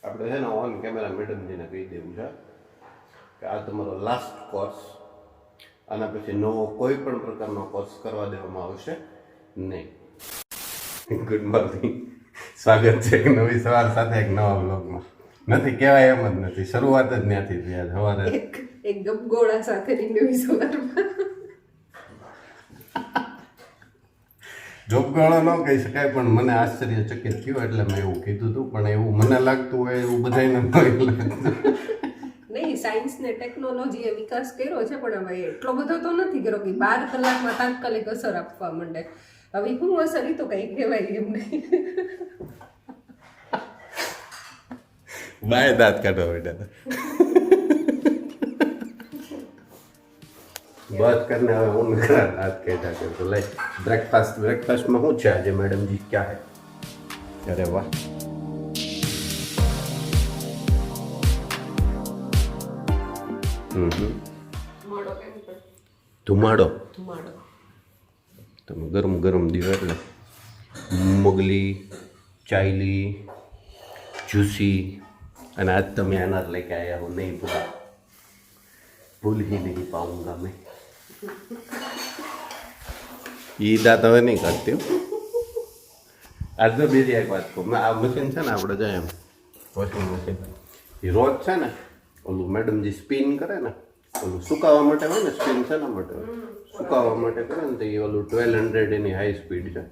આપણે છે ને ઓન કેમેરા મેડમજીને કહી દેવું છે કે આ તમારો લાસ્ટ કોર્સ, આના પછી નવો કોઈ પણ પ્રકારનો કોર્સ કરવા દેવામાં આવશે નહીં. ગુડ મોર્નિંગ, સ્વાગત છે એક નવી સવાર સાથે એક નવા બ્લોગમાં. નથી કહેવાય એમ જ નથી, શરૂઆત જ ત્યાંથી થઈ. આજ સવારે એક ગપગોળા સાથેની નવી સવારમાં જોબગાળો ન કહી શકાય, પણ મને આશ્ચર્યચકિત થયું એટલે મેં એવું કીધું હતું. પણ એવું મને લાગતું હોય એવું બધાને ન લાગતું. નહીં, સાયન્સ ને ટેકનોલોજીએ વિકાસ કર્યો છે, પણ હવે એટલો બધો તો નથી કર્યો કે 12 કલાકમાં તાત્કાલિક અસર આપવા માંડે. હવે શું અસર એ તો કઈ કહેવાય એમ નહીં. બાય દાંત કાઢવા બેઠા बात करने હવે હું નકરા દાંત કાઢ્યા કરું. તો લાઈક બ્રેકફાસ્ટમાં શું છે આજે મેડમજી, ક્યાં હે? અરે વાહ, મોડો કેમ પણ ધુમાડો. ધુમાડો તમે ગરમ ગરમ દીવો એટલે મુગલી, ચાયલી, જ્યુસી, અને આજ તમે અનાર લેકે આયા હો. નહીં ભૂલ ही नहीं पाऊंगा मैं. એ દાંત હવે નહીં કાઢતી હો. આજ તો બીજી એક વાત કહું, આ મશીન છે ને આપણે જાય એમ વોશિંગ મશીન, એ રોજ છે ને ઓલું મેડમજી સ્પિન કરે ને, ઓલું સુકાવા માટે હોય ને, સ્પિન શેના માટે હોય? સુકાવા માટે કરે ને, તો એ ઓલું 1200 એની હાઈ સ્પીડ છે,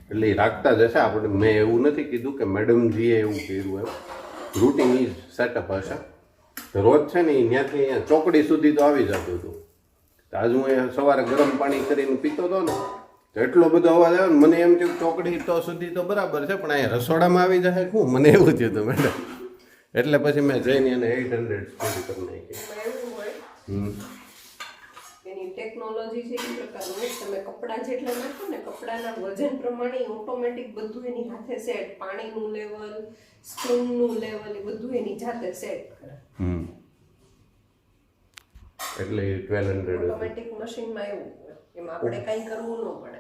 એટલે એ રાખતા જશે. આપણે મેં એવું નથી કીધું કે મેડમજીએ એવું કર્યું, એમ રૂટીન ઈ સેટઅપ હશે. તો રોજ છે ને એ ત્યાંથી અહીંયા ચોકડી સુધી તો આવી જતું હતું. તો આજ હું એ સવારે ગરમ પાણી કરીને પીતો હતો ને, તો એટલો બધો અવાજ આવ્યો ને, મને એમ થયું ચોકડી તો સુધી તો બરાબર છે, પણ અહીંયા રસોડામાં આવી જાય શું? મને એવું થયું હતું મેડમ. એટલે પછી મેં જઈને એને 800 સ્પીડ કરી નાખી. એવું હોય એની ટેકનોલોજી છે એ પ્રકારનું. તમે કપડાં જેટલા નાખો ને, કપડાના વજન પ્રમાણે ઓટોમેટિક બધું એની હાથે સેટ, પાણીનું લેવલ, સ્પ્રિંગનું લેવલ, એ બધું એની જાતે સેટ કરે. એટલે 1200 ઓટોમેટિક મશીનમાં એવું હોય, એમાં આપણે કંઈ કરવું ન પડે,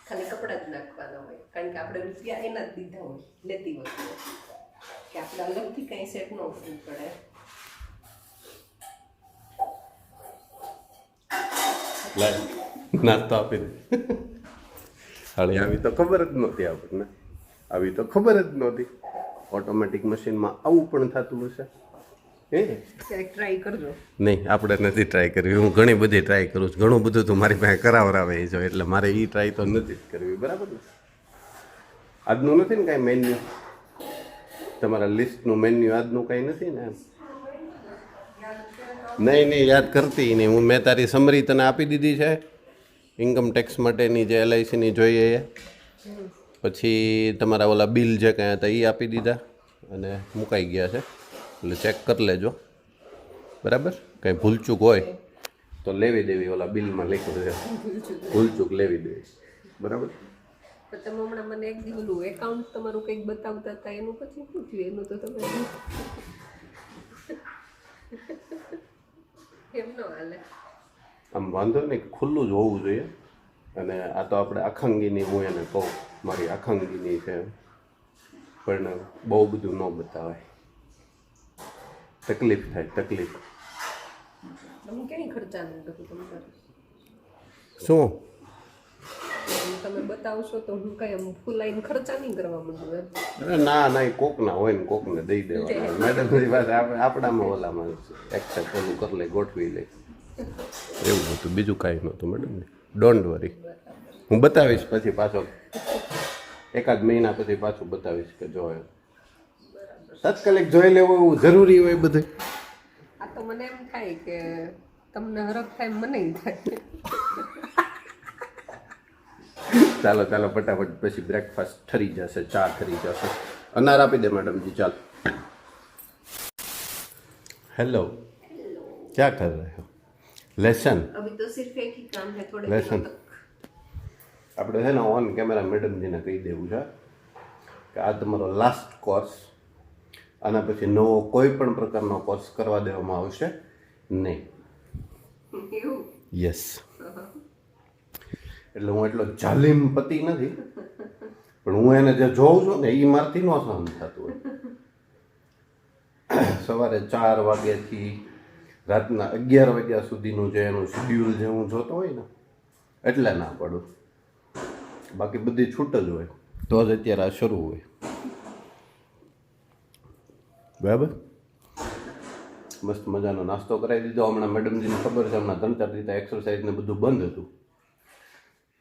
ખાલી કપડાં જ નાખવાના હોય. કારણ કે આપણે રૂપિયા એના જ દીધા હોય લેતી વખતે, કે આપણે અલગથી કંઈ સેટ ન કરવું પડે. નાસ્તો આપી દે. હાળી આવી તો ખબર જ નહોતી આપણને, આવી તો ખબર જ નહોતી. ઓટોમેટિક મશીનમાં આવું પણ થતું હશે. ક્યારેક ટ્રાય કરજો. નહીં, આપણે નથી ટ્રાય કરવી. હું ઘણી બધી ટ્રાય કરું છું, ઘણું બધું તું મારી પાસે કરાવરાવે છે, એટલે મારે એ ટ્રાય તો નથી જ કરવી. બરાબર ને? આજનું નથી ને કાંઈ મેન્યુ, તમારા લિસ્ટનું મેન્યુ આજનું કાંઈ નથી ને? નહીં યાદ કરતી નહીં. મેં તારી સમરી તને આપી દીધી છે ઇન્કમ ટેક્સ માટેની, જે LICની જોઈએ એ. પછી તમારા ઓલા બિલ જે કાંઈ હતા એ આપી દીધા અને મુકાઈ ગયા છે, એટલે ચેક કરી લેજો. બરાબર? કંઈ ભૂલચૂક હોય તો લેવી દેવી, ઓલા બિલમાં લખ્યું છે ભૂલચૂક લેવી દેવી. બરાબર? તમે હમણાં મને એક દી ઓલું એકાઉન્ટ તમારું કંઈક બતાવતા હતા, એનું પછી શું થયું? એનું તો તમે એમ ન હાલે. આમ વાંધો નહીં, ખુલ્લું જ હોવું જોઈએ. અને આ તો આપણે આખંગીની, હું એને કહું મારી આખંગીની છે, પણ બહુ બધું ન બતાવાય, તકલીફ થાય, તકલીફ. તમે ક્યાંય ખર્ચા નહીં કરું તમારે. શું તમે બતાવશો તો હું કઈ આમ ફૂલાઈને ખર્ચા નહીં કરવા માંગુ એમ. અરે ના ના, એ કોકના હોય ને કોકને દઈ દેવાના. મેડમની વાત આપણામાં ઓલામાં એક્સેપ્ટ ઓલું કરી લે, ગોઠવી લે, એવું હતું. બીજું કાંઈ નહોતું મેડમ. ડોન્ટ વરી, હું બતાવીશ પછી પાછો, એકાદ મહિના પછી પાછું બતાવીશ કે જો તાત્કાલિક જોઈ લેવું એવું જરૂરી હોય બધું. આ તો મને એમ થાય કે તમને હરખ થાય, મને થાય. ચાલો ચાલો ફટાફટ, પછી બ્રેકફાસ્ટ ઠરી જશે, ચા ઠરી જશે. અનાર આપી દે મેડમજી. ચાલ. હેલો, ક્યાં કર રહે હો? લેસન. અભી તો સિર્ફ એક ही काम है, थोड़े લેસન. दिनों तक. આપણે છે ને ઓન કેમેરા મેડમજીને કહી દેવું છે કે આ તમારો લાસ્ટ કોર્સ, આના પછી નવો કોઈ પણ પ્રકારનો કોર્સ કરવા દેવામાં આવશે નહીં. એવું? યસ. એટલે હું એટલો જાલિમ પતિ નથી, પણ હું એને જે જોઉં છું ને એ મારથી ન સહન થતું હોય. સવારે 4 વાગ્યાથી રાતના 11 વાગ્યા સુધીનું જે એનું શેડ્યુલ જે હું જોતો હોય ને એટલે ના પડું, બાકી બધી છૂટ જ હોય તો જ અત્યારે આ શરૂ હોય. બરાબર, મસ્ત મજાનો નાસ્તો કરાવી દીધો. હમણાં મેડમજીને ખબર છે હમણાં 3-4 રીતે એક્સરસાઇઝ ને બધું બંધ હતું,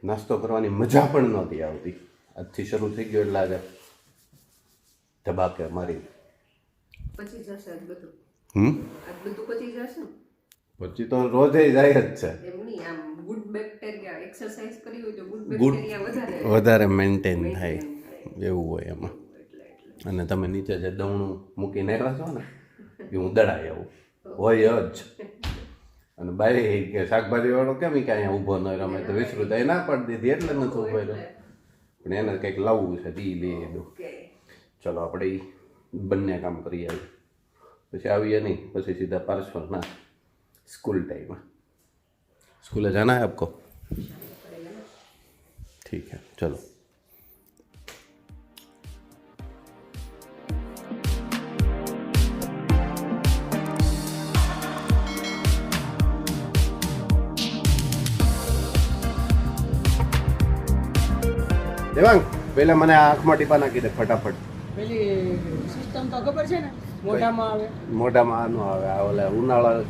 નાસ્તો કરવાની મજા પણ નહોતી આવતી. આજથી શરૂ થઈ ગયો એટલે આજે ધબાકે મારી પછી જશે આજ બધું. આજ બધું પછી જશે ને? પછી તો રોજે જાય જ છે. એમ નહીં, આમ ગુડ બેક્ટેરિયા એક્સરસાઇઝ કરી હોય તો ગુડ બેક્ટેરિયા વધારે મેન્ટેન થાય એવું હોય એમાં. અને તમે નીચે જે દવણું મૂકીને આવ્યા છો ને એ હું દડાઈ આવું હોય જ. અને બાઈ કે શાકભાજી વાળો કેમ કે અહીંયા ઊભો ન રમે તો વિસરું એ ના પાડી દીધી એટલે નથી ઊભો રહ્યો, પણ એને કંઈક લાવવું છે તી લઈ દો. ચલો આપણે ઈ બંને કામ કરી આવીએ, પછી આવીએ નહીં, પછી સીધા પાર્સલ ના स्कूल टाइम. स्कूल जाना है आपको? ठीक है चलो. દેવાંગ પહેલા મને આંખમાં ટીપા નાખી દે ફટાફટ. પેલી સિસ્ટમ તો ખબર છે ને, મોઢામાં આવે. મોઢામાં આનો આવે, આ ઓલા ઉનાળા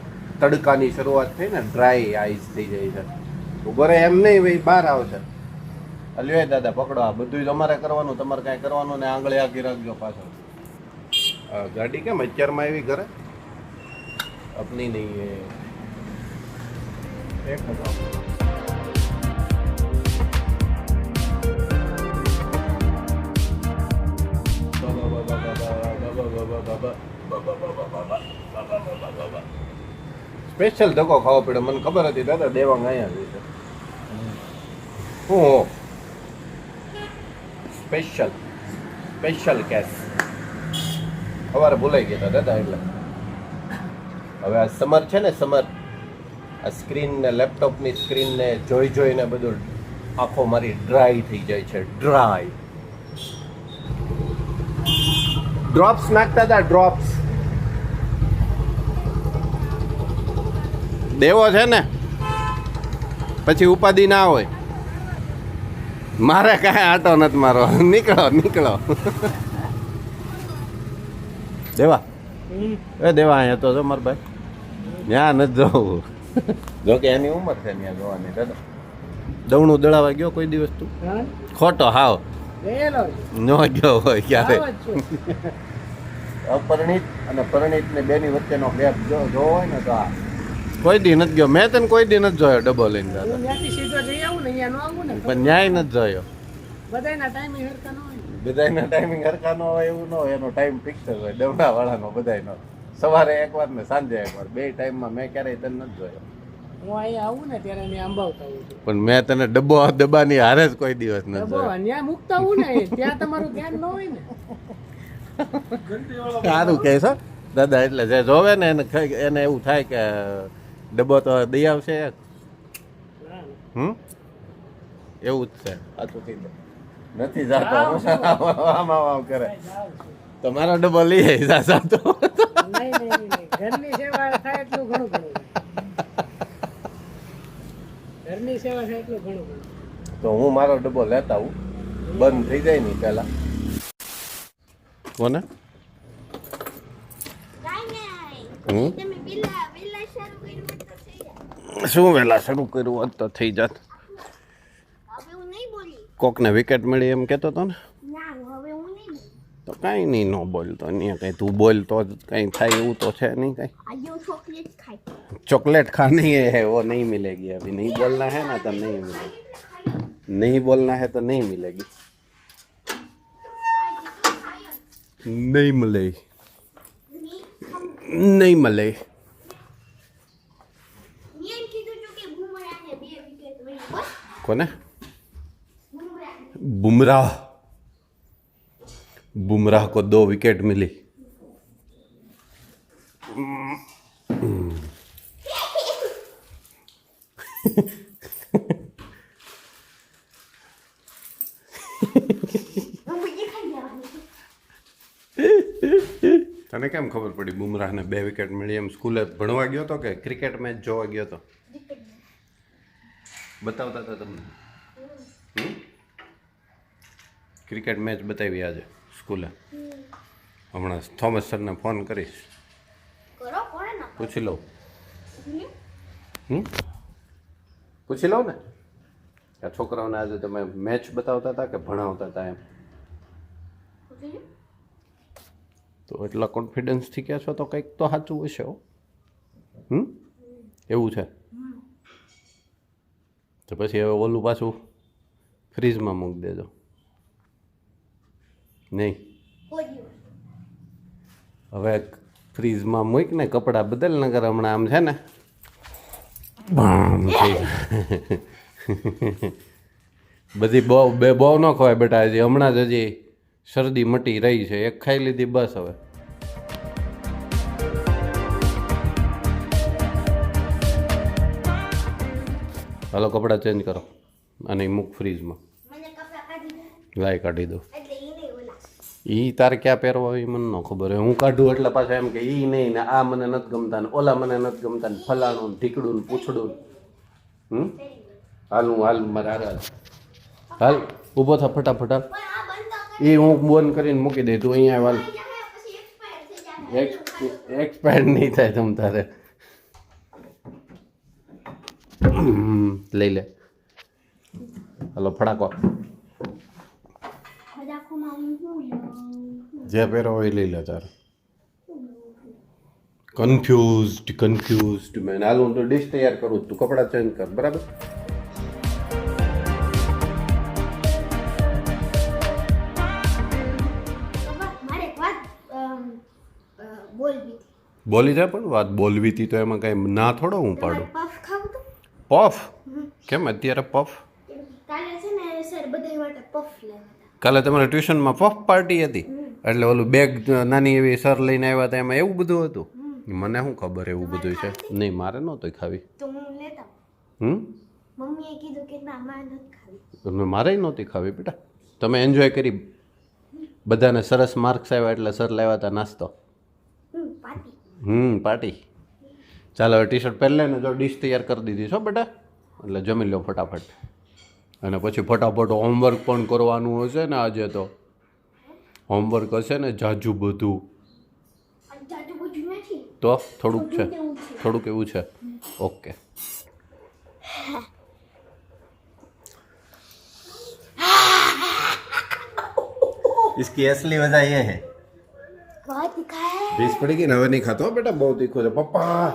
તડકાની શરૂઆત થઈ ને ડ્રાય આઈસ થઈ જાય છે. ઉભો રહે એમ નહીં ભાઈ, બહાર આવશે. અલ્યો દાદા પકડો, આ બધું તમારે કરવાનું, તમારે કાંઈ કરવાનું ને આંગળી આગી રાખજો પાછળ. ગાડી કેમ અત્યારમાં આવી ઘરે? અપની નહીં એક સ્પેશિયલ ધક્કો ખાવો પડ્યો. મને ખબર હતી દાદા દેવાંગ અહીંયા છે. હું સ્પેશિયલ કેસ સવારે ભૂલાઈ ગયા હતા દાદા. એટલે હવે આ સમર છે ને, સમર આ સ્ક્રીન ને લેપટોપની સ્ક્રીન ને જોઈને બધું આંખો મારી ડ્રાય થઈ જાય છે. ડ્રાય ડ્રોપ્સ નાખતા હતા, ડ્રોપ્સ. દેવો છે ને પછી ઉપાધિ ના હોય. મારે કાંઈ આટો નથી મારો. નીકળો દેવા એ દેવા અહીંયા તો જો મારા ભાઈ ત્યાં નથી જવું. જો કે એની ઉંમર છે ત્યાં જોવાની. દાદા દવણું દળાવા ગયો કોઈ દિવસ તું? ખોટો હાવ ન ગયો હોય ક્યારે. અપરિણિત અને પરિણિત ને બેની વચ્ચેનો ગેપ જો હોય ને તો આ કોઈ દી નથી ગયો. મેં તને કોઈ દી નથી જોયો ડબ્બો લઈને દાદા. પણ ન્યાય નથી જોયો. બધાના ટાઈમિંગ હરખા ન હોય એવું ન હોય. એનો ટાઈમ ફિક્સ જ હોય ડબડા વાળાનો બધાનો. સવારે એકવાર ને સાંજે એકવાર, બે ટાઈમમાં મેં ક્યારેય તને નથી જોયો. હું અહીંયા આવું ને ત્યારે મેં અંબાવતા હોઉં છું. પણ મેં તને ડબ્બાની હારે જ કોઈ દિવસ નથી જોયો. ત્યાં મૂકતા હું ને ત્યાં તમારું ધ્યાન ન હોય ને. સારું કહે છો દાદા. એટલે જે જોવે ને એને એવું થાય કે ડબ્બો તો દઈ આવશે. એવું જ છે. સાચું કીધું નથી જાતો આમ કરે તો મારો ડબ્બો લઈ આવી જાતો. ઘરની સેવા થાય એટલું ઘણું ઘણું. ઘરની સેવા થાય એટલું ઘણું ઘણું. તો હું મારો ડબ્બો લેતા આવું, બંધ થઈ જાય ને પેલા. કોને શું વહેલા શરૂ કર્યું હોત તો થઈ જાત. કોકને વિકેટ મળી એમ કહેતો હતો ને, તો કાંઈ નહીં ન બોલતો. નહીં કંઈ તું બોલ તો કંઈ થાય એવું તો છે નહીં કંઈ. चॉकलेट खानी है वो नहीं मिलेगी अभी. नहीं बोलना है ना तो नहीं मिलेगी. नहीं बोलना है तो नहीं मिलेगी. नहीं मिले. नहीं मिले. કોને? बुमराह को 2 विकेट मिली. તને કેમ ખબર પડી બુમરાહને 2 વિકેટ મળી એમ? સ્કૂલે ભણવા ગયો તો કે ક્રિકેટ મેચ જોવા ગયો તો? બતાવતા હતા તમને? ક્રિકેટ મેચ બતાવી આજે સ્કૂલે. હમણાં થોમસ સરને ફોન કરીશ, પૂછી લઉં. પૂછી લઉં ને આ છોકરાઓને આજે તમે મેચ બતાવતા હતા કે ભણાવતા હતા એમ? તો એટલા કોન્ફિડન્સથી કહે છો તો કંઈક તો સાચું હશે હો. એવું છે તો પછી હવે ઓલું પાછું ફ્રીજમાં મૂકી દેજો. નહીં હવે ફ્રીજમાં મૂકને કપડાં બદલ નગર હમણાં આમ છે ને બામ થઈ જાય. બધી બહુ ન ખવાય બેટા, હજી હમણાં જ હજી શરદી મટી રહી છે, એક ખાઈ લીધી બસ. હવે હાલો કપડાં ચેન્જ કરો અને મૂક ફ્રીજમાં. લાઈ કાઢી દો. ઈ તારે ક્યાં પહેરવા હોય મને ન ખબર હોય. હું કાઢું એટલે પાછા એમ કે ઈ નહીં ને આ મને નથી ગમતા ને ઓલા મને નથી ગમતા ને ફલાણું ને ઢીકડું ને પૂછડું. હાલ મારે હાલ હાલ ઊભો થા ફટાફટ હાલ. એ હું બંધ કરીને મૂકી દઈ, તું અહીંયા હાલ. એક્સપાયર નહીં થાય તમ તારે. લઈ લે હાલો ફટાકો. જે પહેરો હોય લઈ લે તારે. Confused man. હાલ હું તો ડિશ તૈયાર કરું, તું કપડાં ચેન્જ કર. બરાબર? બોલી જાય પણ વાત બોલવી હતી તો એમાં કાંઈ ના થોડો હું પાડું. પફ કેમ અત્યારે પફ? કાલે તમારા ટ્યુશનમાં પફ પાર્ટી હતી એટલે ઓલું બેગ નાની એવી સર લઈને આવ્યા હતા એમાં એવું બધું હતું? મને શું ખબર એવું બધું છે? નહીં મારે નહોતું ખાવી. મારે નહોતી ખાવી બેટા. તમે એન્જોય કરી, બધાને સરસ માર્ક્સ આવ્યા એટલે સર લાવ્યા હતા નાસ્તો. પાર્ટી. ચાલો હવે ટી શર્ટ પહેરલે ને જો ડીશ તૈયાર કરી દીધી છો બેટા, એટલે જમી લો ફટાફટ. અને પછી ફટાફટ હોમવર્ક પણ કરવાનું હશે ને આજે તો. હોમવર્ક હશે ને જાજુ બધું. તો થોડુંક છે, થોડુંક એવું છે. ઓકે इसकी असली वजह ये है बीस पड़ी गई ना. હવે નહીં ખાતો બેટા, બહુ તીખું છે. પપ્પા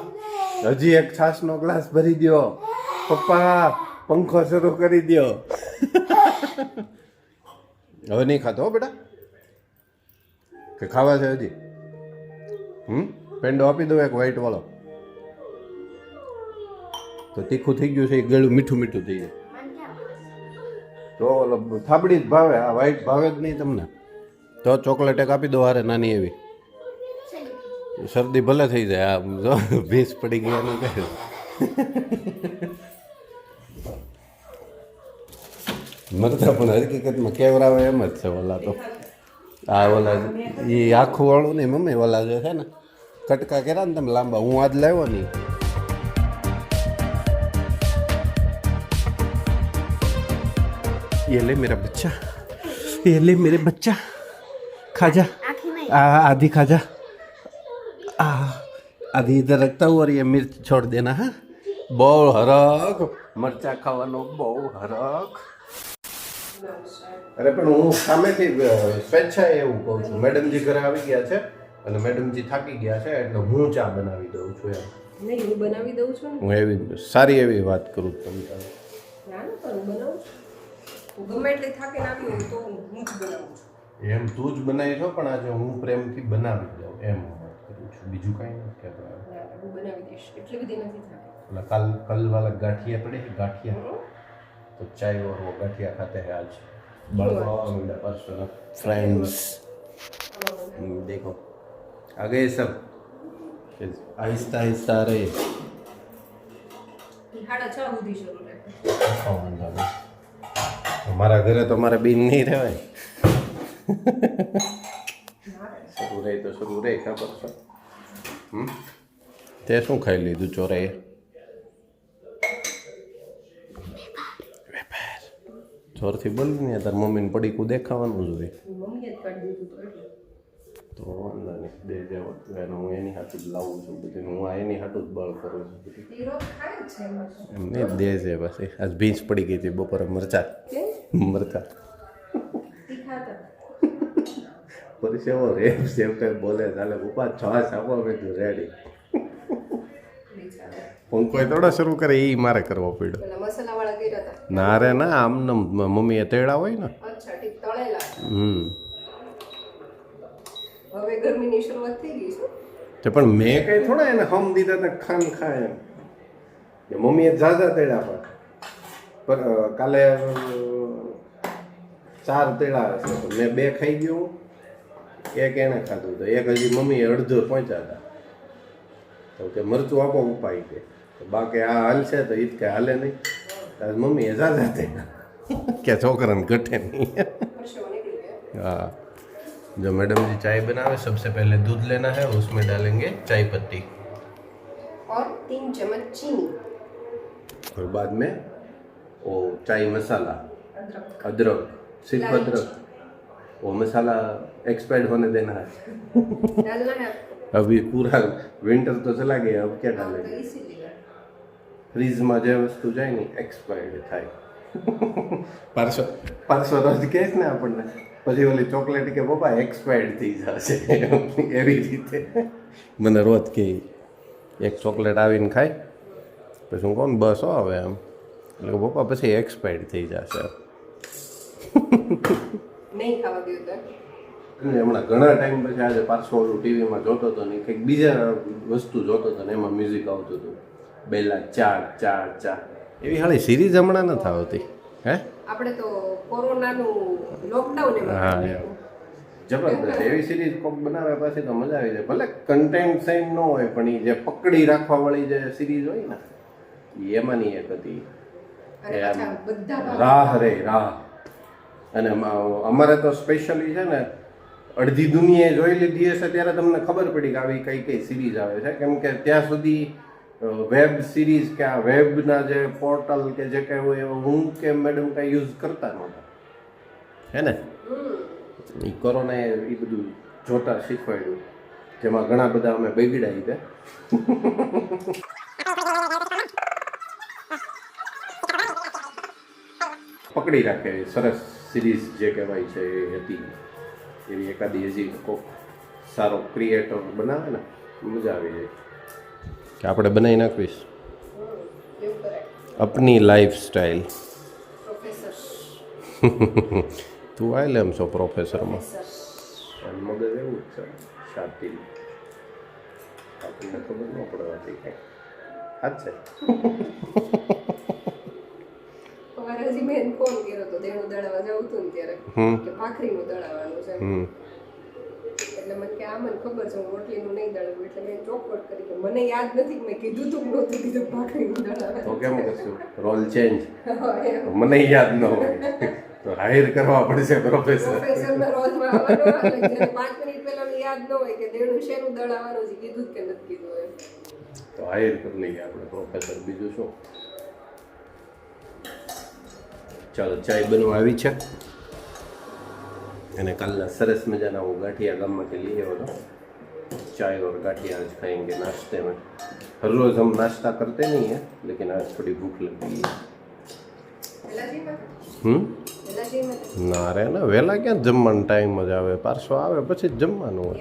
હજી એક છાશનો ગ્લાસ ભરી દો. પપ્પા પંખો શરૂ કરી દો. હવે નહીં ખાતો બેટા કે ખાવા છે હજી? પેંડો આપી દો એક વ્હાઈટ વાળો. તો તીખું થઈ ગયું છે, ગળું મીઠું મીઠું થઈ જાય. તો ઓલો થાબડી જ ભાવે, આ વ્હાઈટ ભાવે જ નહીં તમને. તો ચોકલેટ એક આપી દો હારે નાની એવી. શરદી ભલે થઈ જાય. આમ જો ભીંસ પડી ગઈ એનું કહે. મરતા પણ હકીકતમાં કેવરાવે એમ જ છે ઓલા તો. આ ઓલા એ આખું વાળું નહીં મમ્મી, ઓલા જે છે ને કટકા કર્યા ને તમે લાંબા, હું આજ લાવ્યો નહીં. ये ले मेरा बच्चा, ये ले मेरे बच्चा, खा जा. आधी खा जा. आधी इधर रखता हूँ और ये मिर्च छोड़ देना. हाँ બહુ હરખ મરચા ખાવાનો બહુ હરખ. અરે પણ હું સામેથી સ્વેચ્છાએ એવું કહું છું. મેડમજી ઘરે આવી ગયા છે અને મેડમજી થાકી ગયા છે એટલે હું ચા બનાવી દઉં છું. એમ નહીં હું બનાવી દઉં છું ને. હું એવી સારી એવી વાત કરું તમને. ના ના પણ હું બનાવું છું. હું ગમે એટલે થાકીને આવી હોય તો હું જ બનાવું છું. એમ તું જ બનાવી છો પણ આજે હું પ્રેમથી બનાવી દઉં એમ વાત કરું છું. બીજું કાંઈ નથી કહેતો. હું બનાવી દઈશ, એટલી બધી નથી થાકી. कल वाला गाठिया पड़े हैं, गाठिया तो चाय और वो गाठिया खाते हैं आज. बड़वा परसों फ्रेंड्स देखो आ गए सब. आहिस्ता आहिस्ता आ रहे. हमारा घर है तो हमारा बीन नहीं रहे. શરૂ રહે તો શરૂ રહે, ખબર છે. તે શું ખાઈ લીધું ચોરાએ? જોરથી બોલી ને, તાર મમ્મીને પડીકું દેખાવાનું જોઈએ મમ્મીએ જ કાઢી દીધું તો એટલે. તો વાંધો નહીં, દે જેવો એનું હું એની હાથું જ લાવું છું બધું, હું આ એની હાથું જ બળ કરું છું બધું. એ રોજ ખાય જ છે એમાં તો. એમ નહીં દે છે પછી. આજ ભીંસ પડી ગઈ હતી બપોરે મરચા કેમ? મરચા તીખા હતા. પછી સેવો રેપ સેવ કઈ બોલે ચાલે પપ્પા છાસ આપો મેં તું રેડી. બિચારા. પંખો થોડા શરૂ કરે એ મારે કરવો પડ્યો. પેલા મસાલાવાળા કર્યા હતા. ના રે ના, આમને મમ્મીએ તેડા હોય ને. અચ્છા ઠીક, તળેલા. હવે ગરમીની શરૂઆત થઈ ગઈ છે. તે પણ મેં કઈ થોડા એને હમ દીધા હતા ખાન ખાય એમ. એ મમ્મીએ ઝાઝા તેડા પણ કાલે 4 તેડા હશે તો મેં 2 ખાઈ ગયો, એક એને ખાધું તો એક હજી મમ્મીએ અડધો પહોંચ્યા હતા. તો કે મરચું આપો ઉપાય કે બાકી આ હાલશે તો ઈ જ કે હાલે નહીં. તાર મમ્મીએ ઝાઝા તેડા કે છોકરાને ઘટે નહીં. પરસેવો નીકળી ગયો. हाँ, जो मैडम जी चाय बनावे सबसे पहले दूध लेना है, उसमें डालेंगे चाय पत्ती और 3 चम्मच चीनी, और बाद में वो चाय मसाला, अदरक, अदरक, सिर्फ इलायची। अदरक, वो मसाला एक्सपायर्ड होने देना है. डालना है अभी पूरा विंटर तो चला गया, अब क्या आपको, तो डालेंगे? इसीलिए फ्रीजમાં જે વસ્તુ જાય ને એક્સપાયર્ડ થાય. પાર્સો રોજ કહે ને આપણને, પછી ઓલી ચોકલેટ કે પપ્પા એક્સપાયર્ડ થઈ જશે એવી રીતે મને રોજ કે એક ચોકલેટ આવીને ખાય પછી હું કહું બસ હવે એમ, એટલે પપ્પા પછી એક્સપાયર્ડ થઈ જશે. નહીં ખાવા દો તો. અને હમણાં ઘણા ટાઈમ પછી આજે પાછો ઓલું ટીવીમાં જોતો હતો ને કંઈક બીજા વસ્તુ જોતો હતો ને એમાં મ્યુઝિક આવતું હતું, બેલા ચાર ચાર ચાર એવી હાળી સિરીઝ હમણાં નથી આવતી. હે આપણે તો કોરોનાનું લોકડાઉન એમાં હા, કરી એમ. દીધું. જબરદસ્ત એવી સિરીઝ કોક બનાવે પછી તો મજા આવી જાય. ભલે કન્ટેન્ટ સેમ ન હોય પણ એ જે પકડી રાખવા વાળી જે સિરીઝ હોય ને ઈ એમાંની એક હતી. અને પાછા બધા ભાગ. રાહ રે રાહ. અને અમારે તો સ્પેશિયલી છે ને અડધી દુનિયાએ જોઈ લીધી હશે ત્યારે તમને ખબર પડી કે આવી કઈ કઈ સિરીઝ આવે છે, કેમ કે ત્યાં સુધી વેબ સિરીઝ કે આ વેબના જે પોર્ટલ કે જે કંઈ હોય એવો હું કે મેડમ કાંઈ યુઝ કરતા નહોતા, હે ને? એ કોરોનાએ એ બધું જોતા શીખવાડ્યું, જેમાં ઘણા બધા અમે બગડ્યા તે. પકડી રાખે એવી સરસ સિરીઝ જે કહેવાય છે એ હતી. એવી એકાદી હજી કોક સારો ક્રિએટર બનાવે ને મજા આવી જાય કે આપણે બનાવી નાખવીશ એવું કરે અપની લાઈફ સ્ટાઈલ. પ્રોફેસર. તું આવેલે એમ છો પ્રોફેસરમાં? પ્રોફેસર. મગજ એવું જ છે શાંતિ, આપણને ખબર ન પડવાથી કંઈ હાથ છે. સવારે હજી મેં ફોન કર્યો હતો, દેણું દળાવવા જવું હતું ને ત્યારે કે ભાખરીનું દળાવવાનું છે. એટલે મને કે આ મને ખબર છે હું રોટલીનું નહીં દળાવું, એટલે મેં ચોખવટ કરી કે મને યાદ નથી કે મેં કીધું તું કે નહોતું કીધું ભાખરીનું દળાવે. તો કેમ કરશું? Role change. એમ. મને યાદ ન હોય તો હાયર કરવા પડશે પ્રોફેસર. પ્રોફેસરના રોલમાં આવવાનું આવે, જેને 5 મિનિટ પહેલાનું યાદ ન હોય કે દેણું શેનું દળાવવાનું છે, કીધું જ કે નથી કીધું એમ. તો હાયર કરી લઈએ આપણે પ્રોફેસર, બીજું શું. ચાલો ચાય બનવા આવી છે અને કાલના સરસ મજાના હું ગાંઠિયા ગામમાંથી લઈ આવ્યો હતો. चाय और गाठिया आज खाएंगे नाश्ते में. हर रोज हम नाश्ता करते नहीं हैं लेकिन आज थोड़ी भूख लगी है. ના રે ને વહેલા ક્યાં જમવાનો ટાઈમ જ આવે, પાછો આવે પછી જ જમવાનું હોય.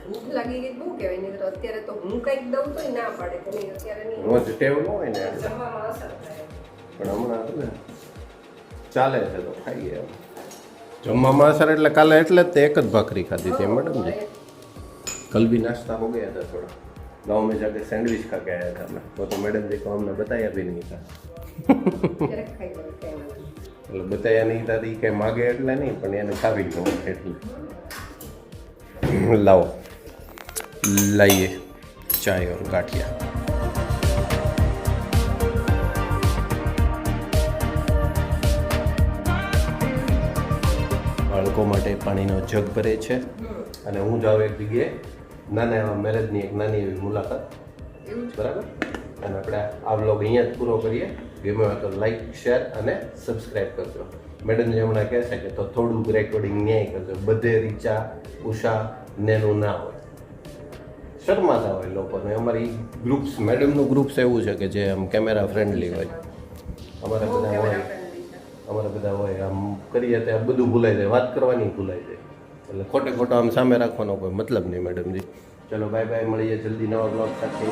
ભૂખ લાગી ગઈ બહુ કહેવાય, નહીં તો અત્યારે તો હું કંઈક દઉં તો ના પાડે કે નહીં અત્યારે નહીં. રોજ ટેવ ન હોય ને જમવામાં અસર થાય. પણ હમણાં છે ને ચાલે છે તો ખાઈએ. જમવામાં અસર એટલે કાલે એટલે જ તે એક જ ભાખરી ખાધી थी मैडम जी. कल भी नाश्ता हो गया था थोड़ा, गांव में जाके सैंडविच खा के आया था मैं, वो तो मैडम जी को हमने बताया भी नहीं था. એટલે बताया नहीं था કે માગે એટલે નહીં પણ એને ખાવી ગયો એટલે. લાવો લાઈએ ચાય और ગાંઠિયા. વાળ બાળકો માટે પાણીનો જગ ભરે છે અને હું જાઉં એક જગ્યાએ નાના એવા મેરેજની એક નાની એવી મુલાકાત, એવું જ બરાબર. અને આપણે આ વ્લોગ અહીંયા જ પૂરો કરીએ. ગમે હોય તો લાઈક, શેર અને સબસ્ક્રાઈબ કરજો. મેડમ જે હમણાં કહેશે કે તો થોડુંક રેકોર્ડિંગ ન્યાય કરજો. બધે રીચા, ઉષા નેનું ના હોય, શરમાતા હોય લોકોને. અમારી ગ્રુપ્સ, મેડમનું ગ્રુપ્સ એવું છે કે જે આમ કેમેરા ફ્રેન્ડલી હોય. અમારે બહુ બધા હોય, કેમેરા friendly છે. અમારે બધા હોય આમ કરીએ ત્યાં બધું ભૂલાઈ જાય, વાત કરવાની ભૂલાઈ જાય. એટલે ખોટે ખોટો આમ સામે રાખવાનો કોઈ મતલબ નહીં મેડમજી. ચલો બાય બાય, મળીએ જલ્દી નવા બ્લોગ સાથે.